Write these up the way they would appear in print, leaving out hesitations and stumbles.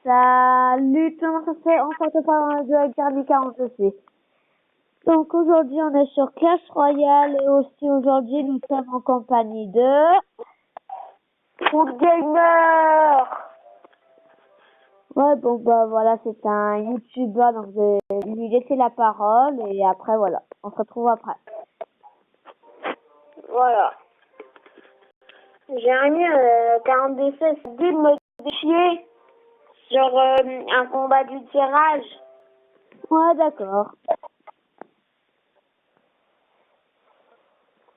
Salut tout le monde, on se retrouve dans le jeu avec Garnica, on se fait. Donc aujourd'hui on est sur Clash Royale et aussi aujourd'hui nous sommes en compagnie de Food Gamer. Ouais bon bah voilà, c'est un youtubeur, donc je vais lui laisser la parole et après voilà, on se retrouve après. Voilà. J'ai mis 42 16 de me défier sur un combat du tirage. Ouais d'accord.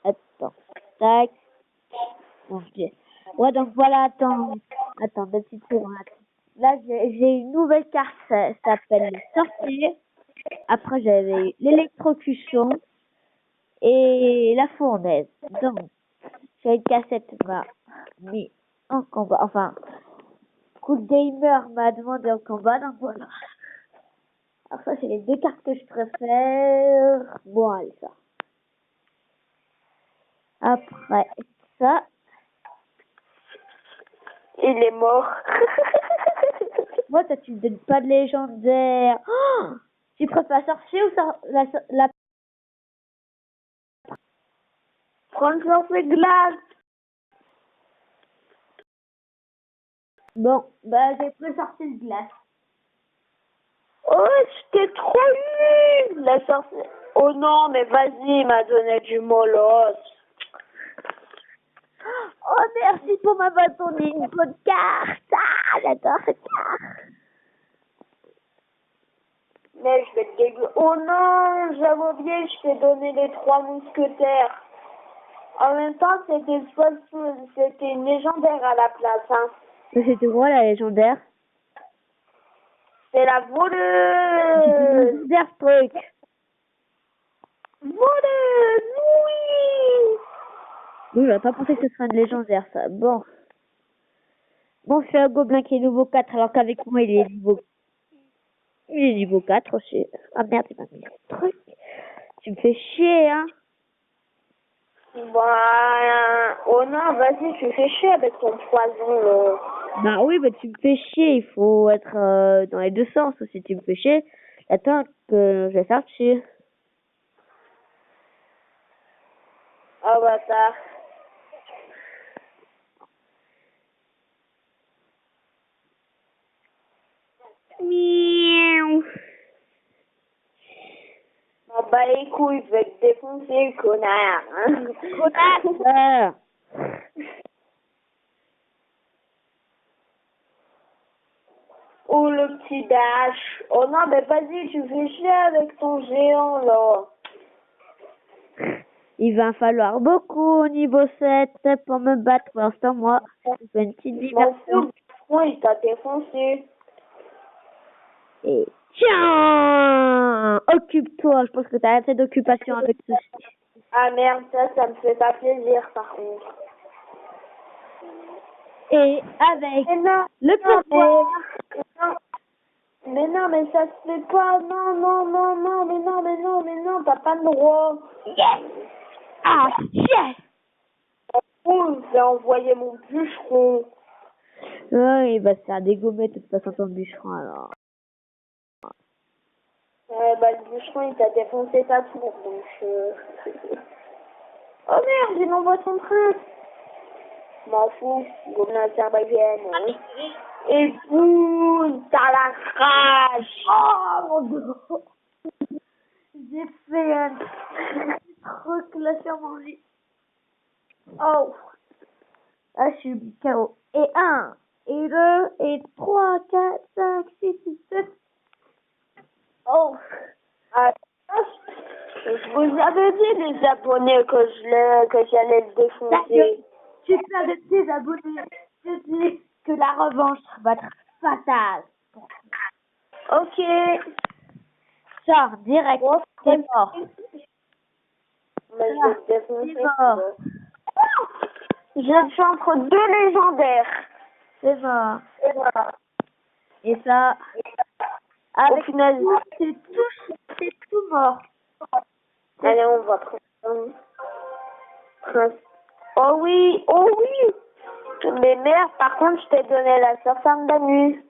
Attends, tac. Bon, ouais donc voilà, attends 2 petites secondes. Là j'ai une nouvelle carte, ça s'appelle le sorcier. Après j'avais l'électrocution et la fournaise. Donc j'ai une cassette m'a mis en combat. Enfin, Cool Gamer m'a demandé en combat, donc voilà. Alors ça c'est les deux cartes que je préfère. Bon allez ça. Après ça. Il est mort. Moi, toi, tu me donnes pas de légendaire. Oh, tu préfères sorcier ou la... Franchement, c'est glace. Bon, bah, j'ai pris sorcier de glace. Oh, j'étais trop nul. La sorcière. Oh non, mais vas-y, il m'a donné du molosse. Oh, merci pour m'avoir donné une bonne carte. Ah, j'adore cette carte. Mais je vais te dégueuler. Oh non, j'avais oublié, je t'ai donné les 3 mousquetaires. En même temps, c'était une légendaire à la place, hein. C'était quoi la légendaire? C'est la voleuse. Légendaire truc. Voleuse, oui. Oui, j'aurais pas pensé que ce serait une légendaire, ça. Bon. Bon, je suis un gobelin qui est niveau 4, alors qu'avec moi, il est niveau 4 aussi. Ah merde, il m'a mis le truc. Tu me fais chier, hein. Bah, oh non, vas-y, tu fais chier avec ton poison, là. Bah oui, bah tu me fais chier, il faut être dans les deux sens. Si tu me fais chier, attends que je vais faire chier. Oh, bâtard. Miaou. Oh, bah les couilles, je vais te défoncer, connard. Hein. Connard. Oh, le petit dash. Oh non, mais vas-y, tu fais chier avec ton géant, là. Il va falloir beaucoup au niveau 7 pour me battre. Pour l'instant, moi, je fais une petite Je m'en diversion. fous, moi, il t'a défoncé. Et tiens, occupe-toi. Je pense que t'as assez d'occupation avec ceci. Ah merde, ça me fait pas plaisir, par contre. Et avec Mais non, le pourboire. mais non, mais ça se fait pas. Non, non, non, non, mais non, mais non, mais non, t'as pas le droit. Yes. Ah, yes. Oh, je vais envoyer mon bûcheron. Ouais, il va se faire dégommer de toute façon ton bûcheron alors. Bah, le bûcheron, il t'a défoncé ta tour, donc... Oh merde, il m'envoie son truc. M'en fous, gobelin azerbaïdjan. Hein. Et boum, t'as la crache. Oh mon dieu. J'ai fait un truc là sur mon lit. Oh. Ah, je suis KO. Et 1, et 2, et 3, 4, 5, 6, 7. Oh. Ah, je vous avais dit, les abonnés, que j'allais le défoncer. Tu perds de tes abonnés. Je dis que la revanche va être fatale. Ok. Sors direct. Bon, T'es mort. Mais je vais te défoncer. T'es mort. Je suis entre deux légendaires. C'est mort. Et voilà. Et ça, avec final, c'est tout mort. allez, on va prendre. Oh oui, oh oui. Mais merde, par contre, je t'ai donné la sorcière de la nuit.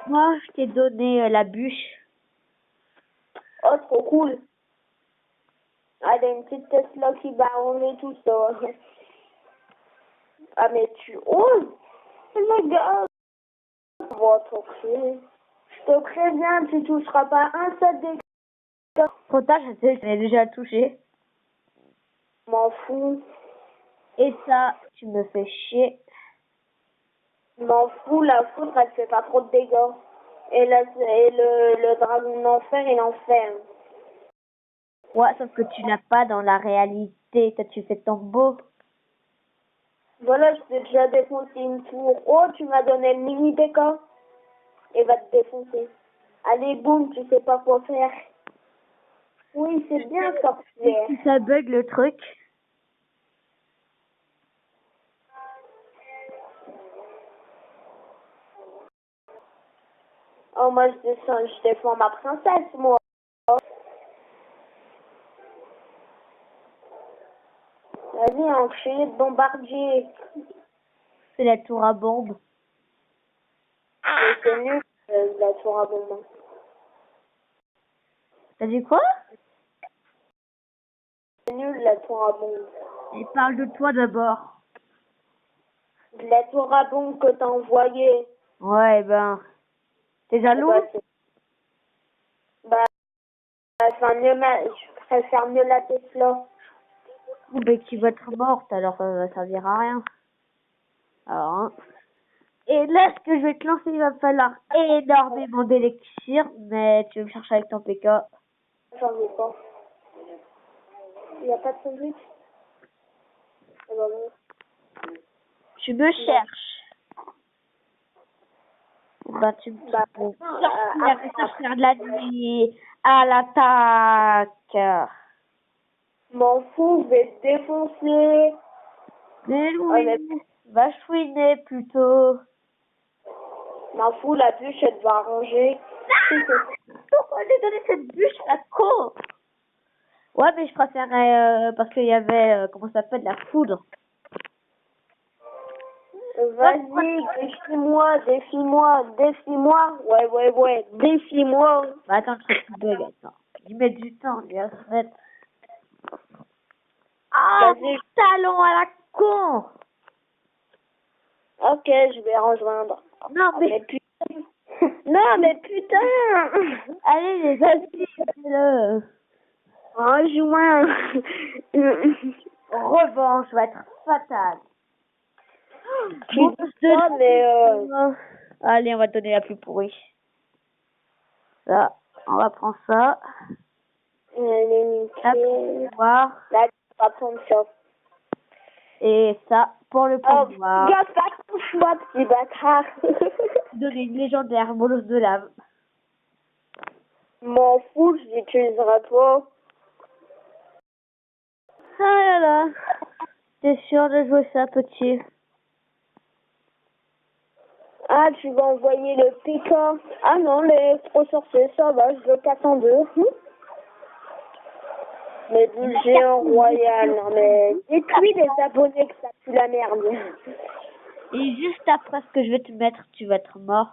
Moi, je t'ai donné la bûche. Oh, trop cool. Allez, une petite Tesla qui va enlever tout ça. Ah, mais tu oses? Le gars, votre clé. Je te préviens, tu toucheras pas un seul dégât. Trop tard, je sais, je l'ai déjà touché. M'en fous. Et ça, tu me fais chier. M'en fous, la foudre, elle fait pas trop de dégâts. Et le dragon d'enfer, il enferme. Ouais, sauf que tu l'as pas dans la réalité. Toi, tu fais ton beau. Voilà, je t'ai déjà défoncé une tour. Oh, tu m'as donné le mini PK. Et va te défoncer. Allez, boum, tu sais pas quoi faire. Oui, c'est bien sorcière. Si ça bug le truc. Oh, moi, je défends ma princesse, moi. Vas-y, enchaîne de bombardier. C'est la tour à bombe. Mais c'est nul, la tour à bombe. T'as dit quoi? C'est nul, la tour à bombe. Il parle de toi d'abord. La tour à bombe que t'as envoyée. Ouais, ben. T'es jaloux? Bah, enfin, je préfère mieux la Tesla. Ben, tu vas être morte, alors ça va servir à rien. Alors, hein. Et là, ce que je vais te lancer, il va falloir énormément d'élixir, mais tu veux me chercher avec ton PK. J'en ai pas. Il n'y a pas de sandwich? Eh ben bon. Tu me cherches. Ben, tu me Bah, sorcière de la nuit à l'attaque. m'en fous, je vais te défoncer. Mais oui, va chouiner plutôt. M'en fous, la bûche, elle va ranger. Pourquoi j'ai donné cette bûche à con? Ouais, mais je préférais parce qu'il y avait, comment ça s'appelle, la foudre. Vas-y, défie-moi, défie-moi, défie-moi. Ouais, défie-moi. Bah, attends, le truc qui bug, attends. Il met du temps, il va se mettre. Ah, Vas-y. mon talon à la con! Ok, je vais rejoindre. Non, mais putain. Non, mais putain. allez, les amis, fais-le. Rejoins. Revanche va être fatale. Tu dis ça, mais Allez, on va te donner la plus pourrie. Ça, on va prendre ça. elle est Là, niquée. pour pouvoir. Là, tu vas prendre ça. Et ça, pour le Oh, pouvoir. gaffe à ton choix, petit bâtard. Donner une légendaire molosse de lave. M'en fous, je l'utiliserai pas. Ah là là. T'es sûr de jouer ça, petit? Ah, tu vas envoyer le PK. Ah non, les trop sorciers, ça va, je veux 4 en 2. Mais du géant royal, non mais détruis les abonnés que ça pue la merde. Et juste après ce que je vais te mettre, tu vas être mort.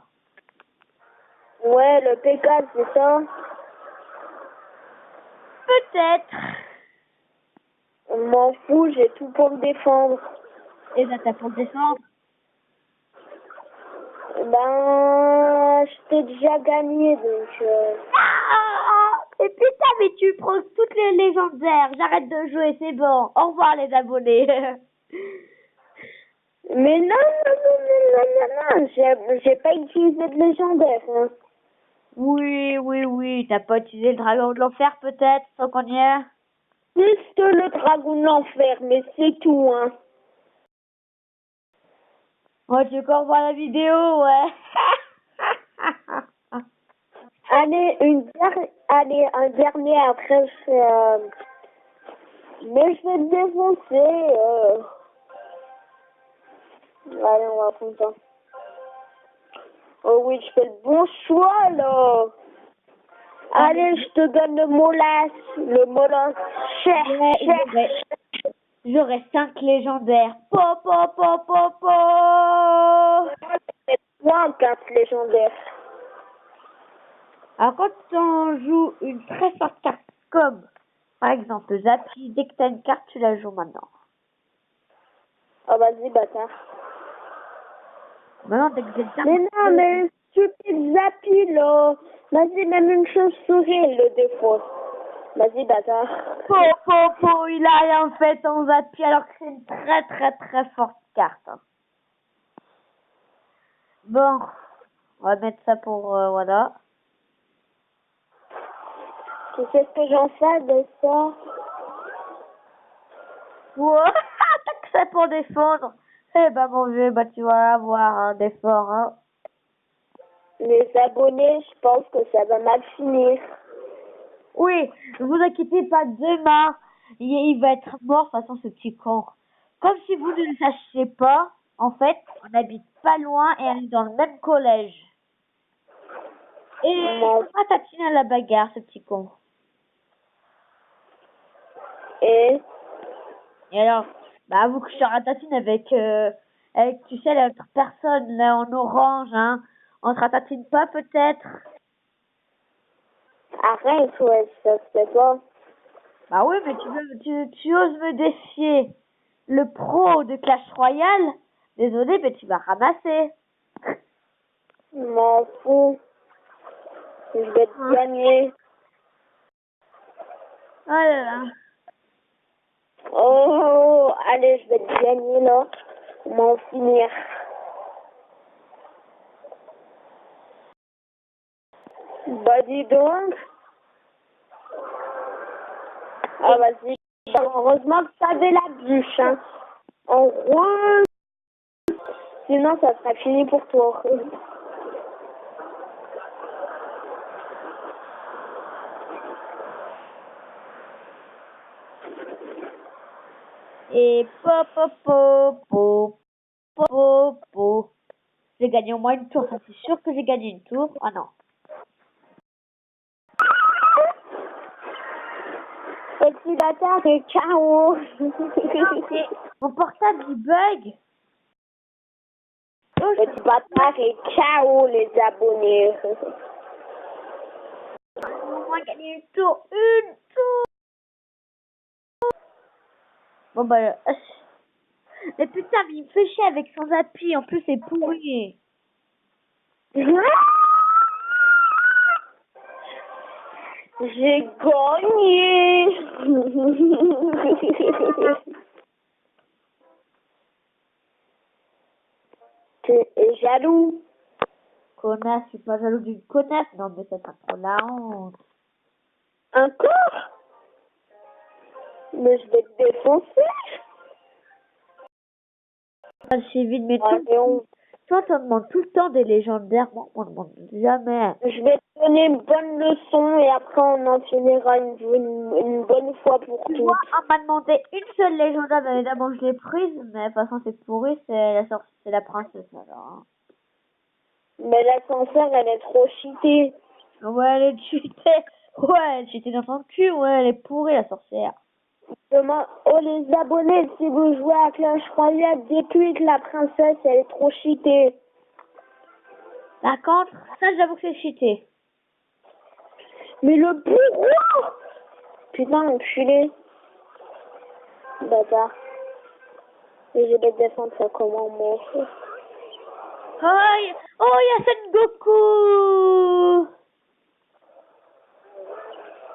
Ouais, le PK, c'est ça. Peut-être. M'en fous, j'ai tout pour me défendre. Et ben, t'as pour le défendre. Ben, je t'ai déjà gagné, donc... Ah, et putain, mais tu prends toutes les légendaires. J'arrête de jouer, c'est bon. Au revoir, les abonnés. Mais non, j'ai pas utilisé de légendaire. Hein. Oui. T'as pas utilisé le dragon de l'enfer, peut-être, sans qu'on y est? Juste le dragon de l'enfer, mais c'est tout, hein. Moi, tu veux qu'on revoie la vidéo, ouais. Allez, un dernier après, mais je vais te défoncer. Allez, on va prendre ça. Oh oui, je fais le bon choix, là. Allez, je te donne le molasse. Cher. J'aurais 5 légendaires. Po. C'est moi, 4 légendaires. Alors, quand on joue une très forte carte, comme par exemple Zappy, dès que t'as une carte, tu la joues maintenant. Oh, vas-y, bâtard. Maintenant, dès que j'ai une carte, Mais non, mais stupide Zappy, là. Vas-y, même une chauve-souris, elle le défausse. Vas-y, bâtard. Il a rien fait ton Zappy alors que c'est une très très très forte carte. Hein. Bon, on va mettre ça pour voilà. Tu sais ce que j'en fais de ça? Wow, t'as que ça pour défendre. Eh ben mon vieux, bah tu vas avoir un effort. Hein. Les abonnés, je pense que ça va mal finir. Oui, ne vous inquiétez pas, demain, il va être mort, de toute façon, ce petit con. Comme si vous ne le sachiez pas, en fait, on n'habite pas loin et on est dans le même collège. Et il va tatiner à la bagarre, ce petit con. Et alors, bah, vous que je te ratatine avec, tu sais, l'autre personne, là, en orange, hein. On te ratatine pas, peut-être? arrête, ouais, ça se fait pas. Bah oui, mais tu oses me défier le pro de Clash Royale? Désolé, mais tu vas ramasser. Je m'en fous. Je vais te gagner. Oh là là. Oh, allez, je vais te gagner, là. On va en finir. Bah, dis donc. Ah, vas-y. Heureusement que ça avait la bûche, hein. En gros, sinon ça sera fini pour toi. Et po. J'ai gagné au moins une tour, ça c'est sûr que j'ai gagné une tour. Ah non. Petit bâtard est KO. Mon portable il bug. Oh, Petit bâtard est KO, les abonnés. j'ai au moins gagné une tour. Une tour. Bon bah. Mais putain, mais il me fait chier avec son appui. En plus, c'est pourri. J'ai gagné. Tu es jaloux. Connasse, je suis pas jaloux d'une connasse. Non, mais c'est pas trop la honte. Encore? Mais je vais te défoncer. C'est vide, mais Allez, toi, t'en demandes tout le temps des légendaires. Moi, on ne demande jamais. je vais te donner une bonne leçon et après on en finira une bonne fois pour Tu toutes. vois, on m'a demandé une seule légendaire, mais évidemment, je l'ai prise. Mais de toute façon, c'est pourri, c'est la princesse, alors. Hein. Mais la sorcière, elle est trop cheatée. Ouais, elle est cheatée. Ouais, elle est cheatée dans son cul. Ouais, elle est pourrie, la sorcière. Oh les abonnés, si vous jouez à Clash Royale, depuis que la princesse, elle est trop cheatée. Par contre, ça, j'avoue que c'est cheaté. Mais le bourreau! Putain, enculé. Bâtard. Et je vais te défendre ça comment, moi. Oh, il y a Son Goku.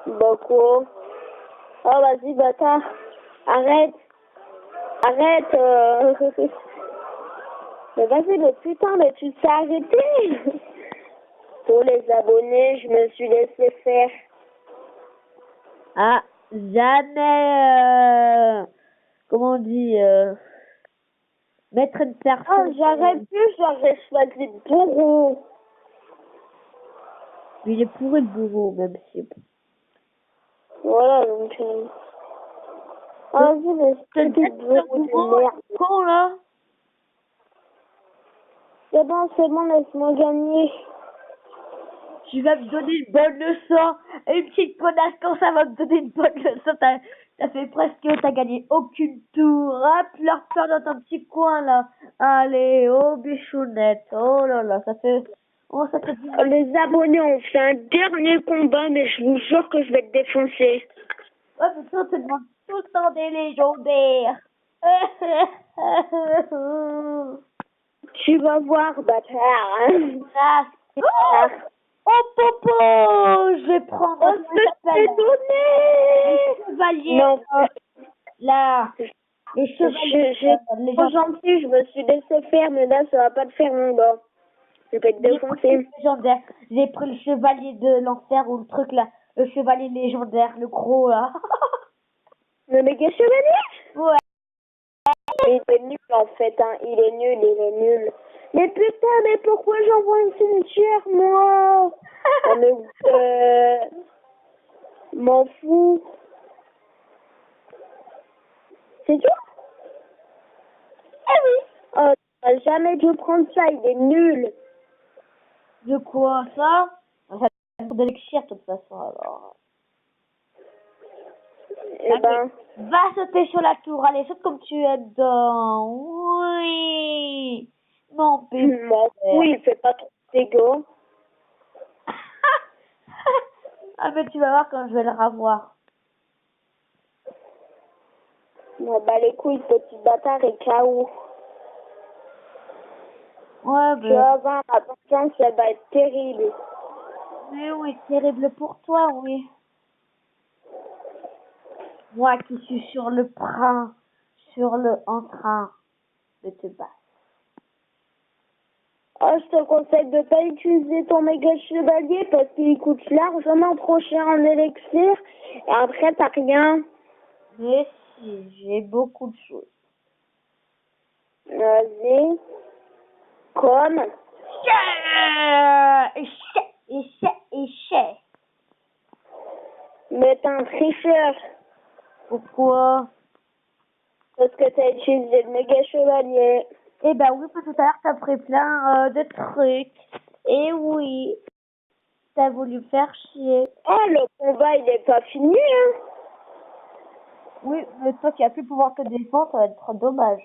Beaucoup. Oh, vas-y, bâtard. Arrête. Arrête. Mais vas-y, mais putain, mais tu t'es arrêté. Pour les abonnés, je me suis laissé faire. Ah, jamais, comment on dit, mettre une personne. Oh, j'aurais choisi le bourreau. Il est pourri le bourreau, même si. Voilà, donc. Vas-y, mais c'est du bourreau de merde. Con, là. C'est bon, laisse-moi gagner. Tu vas me donner une bonne leçon. Une petite connasse, quand ça va me donner une bonne leçon. T'as fait presque, t'as gagné aucune tour. Hop, leur peur dans ton petit coin, là. Allez, oh, bichounette. Oh là là, ça fait. Oh, ça te dit. Les abonnés ont fait un dernier combat, mais je vous jure que je vais te défoncer. Ouais, mais toi, tu demandes tout le temps des légendaires. Tu vas voir, bâtard. Hein. Ah, oh, oh, Popo, je vais prendre. Oh, Comment il je s'appelle, t'ai donné. les chevaliers. Non, Là, les chevaliers. Les trop gentil, je me suis laissé faire, mais là, ça va pas te faire mon gars. Je vais te défoncer. Légendaire. J'ai pris le chevalier de l'enfer ou le truc là. Le chevalier légendaire, le gros là. Le méga chevalier? Ouais. Il est nul en fait, hein. Il est nul. Mais putain, mais pourquoi j'envoie une cimetière, moi? Oh, mais m'en fous. C'est tout? Eh oui. Oh, t'aurais jamais dû prendre ça, il est nul. De quoi ça? Ça de l'élixir de toute façon alors. Eh ben, Va sauter sur la tour, allez, saute comme tu es dedans. Oui. Non, pépère. m'en fous, il fait pas trop de dégâts. Ah, mais tu vas voir quand je vais le revoir. Bon, bah les couilles, petit bâtard et KO. Ouais, Tu vas voir, attention, ça va être terrible. mais oui, terrible pour toi, oui. Moi qui suis sur le train, en train de te battre. Oh, je te conseille de pas utiliser ton méga chevalier parce qu'il coûte largement trop cher en élixir et après t'as rien. Mais si, j'ai beaucoup de choses. Vas-y. Comme Et mais t'es un tricheur Pourquoi? parce que t'as utilisé le méga chevalier. Eh ben oui, parce que tout à l'heure, t'as pris plein de trucs. Et oui, t'as voulu faire chier. Oh, le combat il est pas fini, hein. Oui, mais toi qui as plus pouvoir te défendre, ça va être dommage.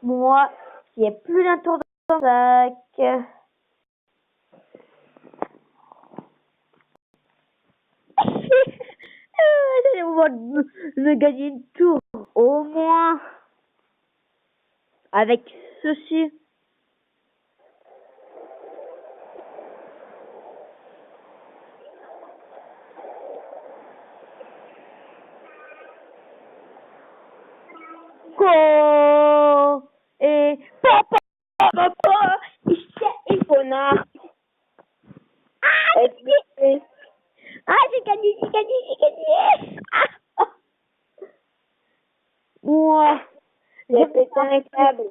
Moi, qui ai plus d'un tour de sac. C'est le moment de me gagner une tour. Au moins. Avec ceci. Go et papa, il Connard. ah, j'ai gagné. Ah. Moi, J'ai pété un câble.